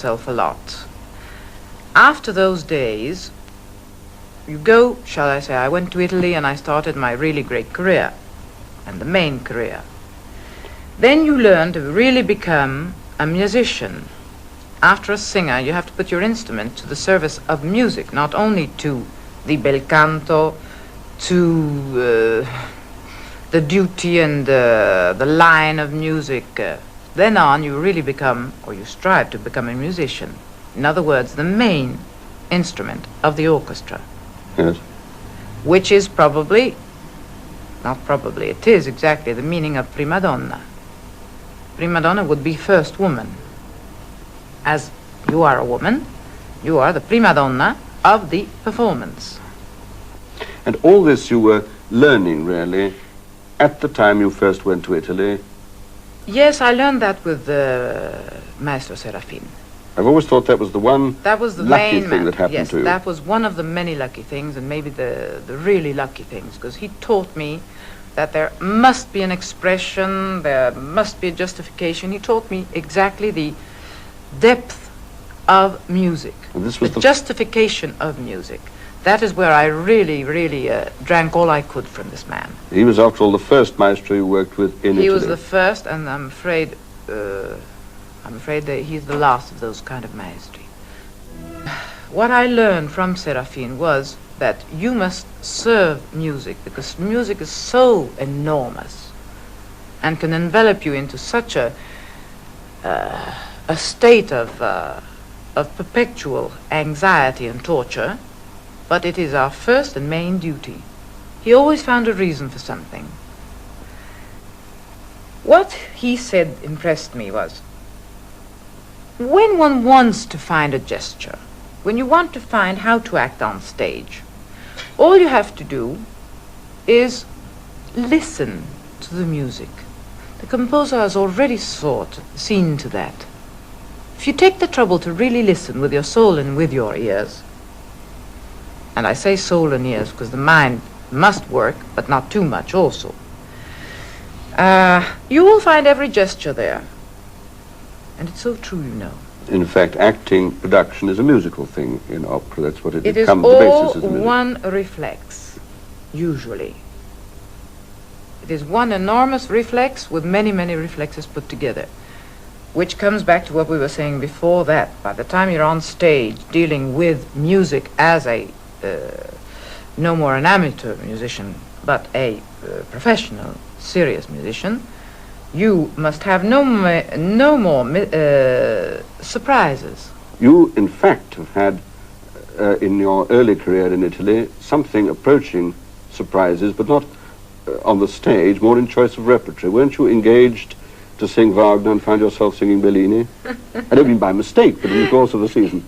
yourself a lot. After those days, you go, shall I say, I went to Italy and I started my really great career, and the main career. Then you learn to really become a musician. After a singer, you have to put your instrument to the service of music, not only to the bel canto, to the duty and the line of music. Then on, you really become, or you strive to become a musician. In other words, the main instrument of the orchestra. Yes. Which is probably, not probably, it is exactly the meaning of prima donna. Prima donna would be first woman. As you are a woman, you are the prima donna of the performance. And all this you were learning, really, at the time you first went to Italy? Yes, I learned that with Maestro Serafin. I've always thought that was the one lucky thing that happened to you. Yes, that was one of the many lucky things, and maybe the really lucky things, because he taught me that there must be an expression, there must be a justification. He taught me exactly the depth of music, And this was the justification of music. That is where I really, really drank all I could from this man. He was, after all, the first maestro you worked with in Italy. He was the first, and I'm afraid that he's the last of those kind of maestri. What I learned from Serafin was that you must serve music, because music is so enormous and can envelop you into such a state of perpetual anxiety and torture, but it is our first and main duty. He always found a reason for something. What he said impressed me was, when one wants to find a gesture, when you want to find how to act on stage, all you have to do is listen to the music. The composer has already seen to that. If you take the trouble to really listen with your soul and with your ears, and I say soul and ears because the mind must work, but not too much also, you will find every gesture there. And it's so true, you know. In fact, acting production is a musical thing in opera. That's what it is. Becomes It is the all basis of music. one reflex, usually. It is one enormous reflex with many, many reflexes put together, which comes back to what we were saying before, that by the time you're on stage dealing with music as a no more an amateur musician, but a professional, serious musician, you must have no more surprises. You, in fact, have had, in your early career in Italy, something approaching surprises, but not on the stage, more in choice of repertory. Weren't you engaged to sing Wagner and found yourself singing Bellini? I don't mean by mistake, but in the course of the season.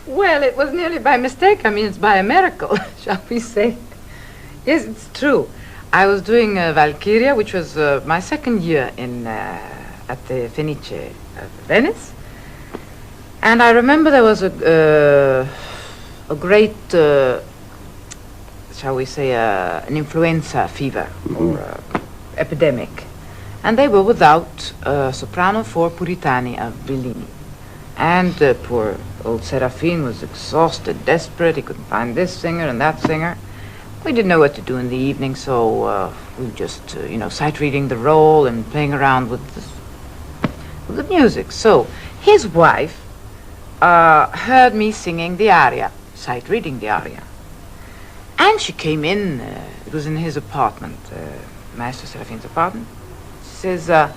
Well, it was nearly by mistake. I mean, it's by a miracle, shall we say. Yes, it's true. I was doing Valkyria, which was my second year at the Fenice of Venice. And I remember there was a great, shall we say, an influenza fever or epidemic. And they were without soprano for Puritani of Bellini. And poor old Serafin was exhausted, desperate. He couldn't find this singer and that singer. We didn't know what to do in the evening, so we were just, sight reading the roll and playing around with the music. So his wife heard me singing the aria, sight reading the aria. And she came in, it was in his apartment, Master Serafin's apartment. She said,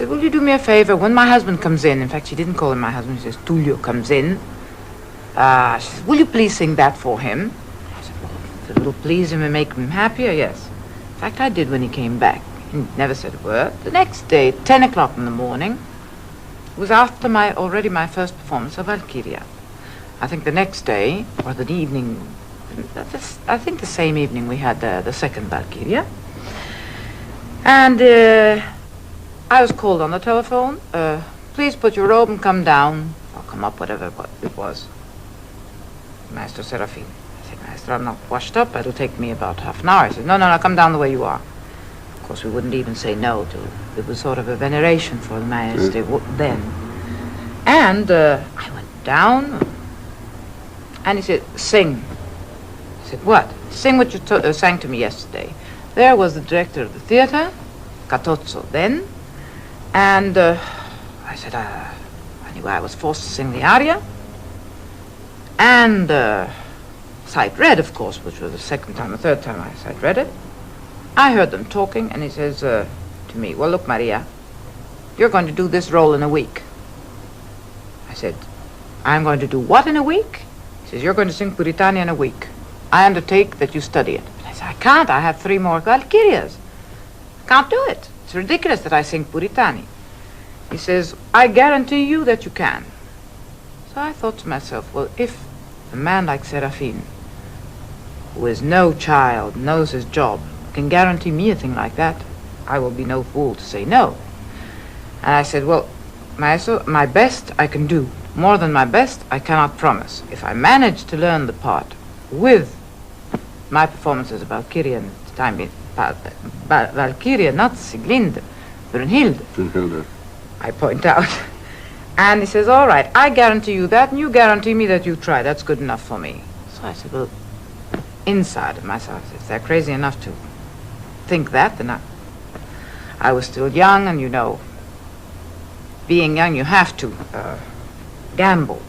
will you do me a favor? When my husband comes in fact, she didn't call him my husband, she says, Tullio comes in. She says, will you please sing that for him? I said, well, if it will please him and make him happier, yes. In fact, I did when he came back. He never said a word. The next day, 10 o'clock in the morning, it was after my first performance of Valkyria. I think the next day, or the evening, I think the same evening we had the second Valkyria. And I was called on the telephone. Please put your robe and come down. Or come up, whatever it was. Master Serafin. I said, Master, I'm not washed up. It'll take me about half an hour. He said, no, come down the way you are. Of course, we wouldn't even say no to it. It was sort of a veneration for the Master then. And I went down, and he said, sing. I said, what? Sing what you sang to me yesterday. There was the director of the theater, Catozzo then, and I said, anyway, I was forced to sing the aria, and sight read, of course, which was the second time or third time I sight read it. I heard them talking, and he says to me, well, look, Maria, you're going to do this role in a week. I said, I'm going to do what in a week? He says, you're going to sing Puritani in a week. I undertake that you study it. But I said, I can't. I have 3 more Valkyrias. I can't do it. It's ridiculous that I sing Puritani. He says, I guarantee you that you can. So I thought to myself, well, if a man like Serafin, who is no child, knows his job, can guarantee me a thing like that, I will be no fool to say no. And I said, well, Maestro, my best I can do. More than my best, I cannot promise. If I manage to learn the part with my performances of Valkyria and the time being Valkyria, not Sieglinde, Brunhilde. Brunhilde. I point out. And he says, all right, I guarantee you that, and you guarantee me that you try. That's good enough for me. So I said, well, inside of myself, if they're crazy enough to think that, then I was still young, and you know, being young, you have to gamble.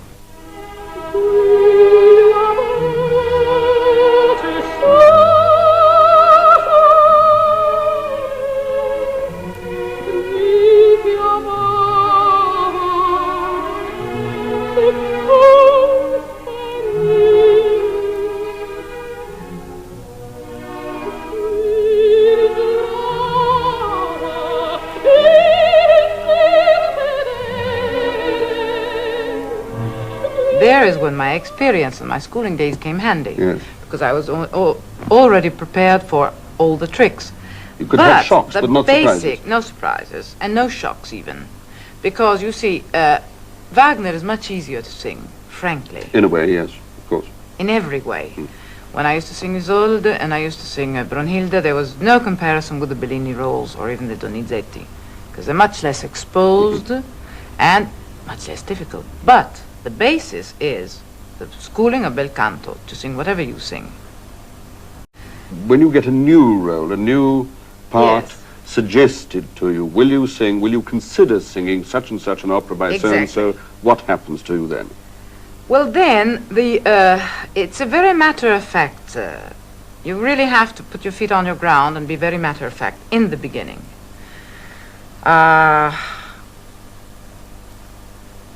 There is when my experience and my schooling days came handy. Yes. Because I was already prepared for all the tricks. You could have shocks, but not surprises. No surprises, and no shocks even. Because, you see, Wagner is much easier to sing, frankly. In a way, yes, of course. In every way. When I used to sing Isolde and I used to sing Brunhilde, there was no comparison with the Bellini roles or even the Donizetti, because they're much less exposed and much less difficult. But the basis is the schooling of bel canto, to sing whatever you sing. When you get a new role, a new part Yes. suggested to you, will you sing, will you consider singing such and such an opera by so-and-so? What happens to you then? Well, then, it's a very matter-of-fact. You really have to put your feet on your ground and be very matter-of-fact in the beginning.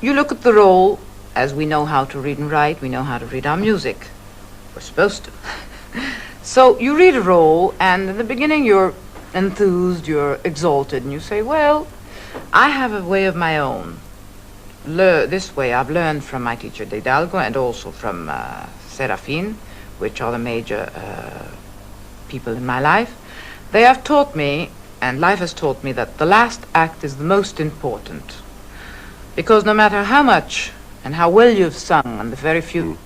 You look at the role, as we know how to read and write, we know how to read our music. We're supposed to. So you read a role, and in the beginning you're enthused, you're exalted, and you say, well, I have a way of my own. This way I've learned from my teacher De Hidalgo and also from Serafin, which are the major people in my life. They have taught me, and life has taught me, that the last act is the most important. Because no matter how much and how well you've sung on the very few,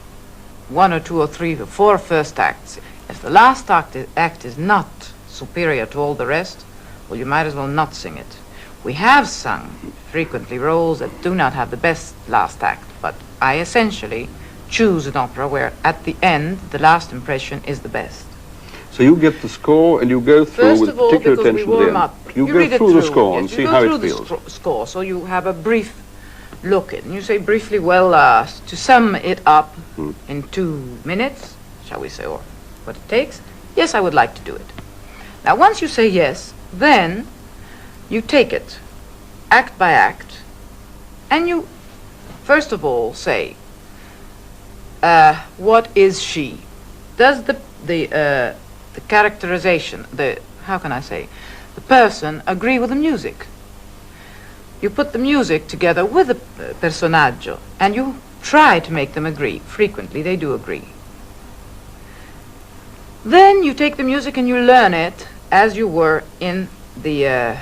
1 or 2 or 3 or 4 first acts, if the last act is not superior to all the rest, well, you might as well not sing it. We have sung frequently roles that do not have the best last act, but I essentially choose an opera where at the end the last impression is the best. So you get the score and you go through with particular attention to the end. You go through the score and see how it feels. The score, so you have a brief look at it. And you say briefly, well, to sum it up in 2 minutes, shall we say, or what it takes, yes, I would like to do it. Now, once you say yes, then you take it, act by act, and you, first of all, say, what is she? Does the characterization, how can I say, the person agree with the music? You put the music together with the personaggio, and you try to make them agree. Frequently, they do agree. Then you take the music and you learn it as you were in the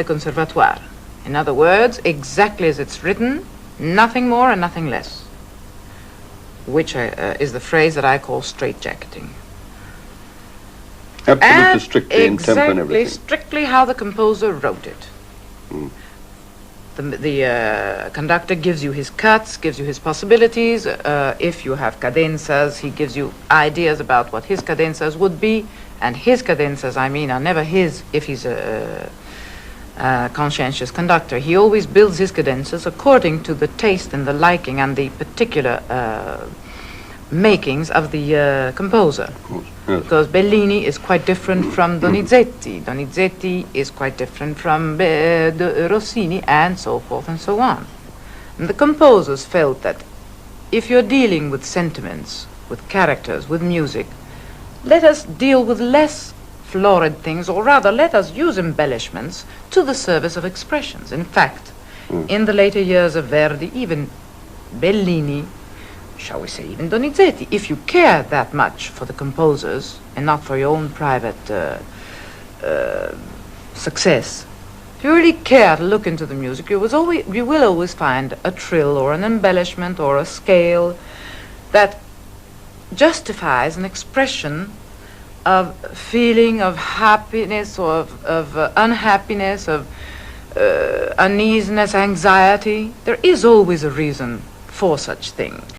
conservatoire. In other words, exactly as it's written, nothing more and nothing less, which is the phrase that I call straitjacketing. Absolutely strictly in tempo and everything. Exactly, strictly how the composer wrote it. The conductor gives you his cuts, gives you his possibilities. If you have cadenzas, he gives you ideas about what his cadenzas would be. And his cadenzas, I mean, are never his if he's a conscientious conductor. He always builds his cadenzas according to the taste and the liking and the particular makings of the composer. Of course, yes. Because Bellini is quite different from Donizetti. Donizetti is quite different from Rossini, and so forth and so on. And the composers felt that if you're dealing with sentiments, with characters, with music, let us deal with less florid things, or rather let us use embellishments to the service of expressions. In fact, in the later years of Verdi, even Bellini, shall we say even Donizetti, if you care that much for the composers and not for your own private success, if you really care to look into the music, you will always find a trill or an embellishment or a scale that justifies an expression of feeling of happiness or of unhappiness, of uneasiness, anxiety. There is always a reason for such thing.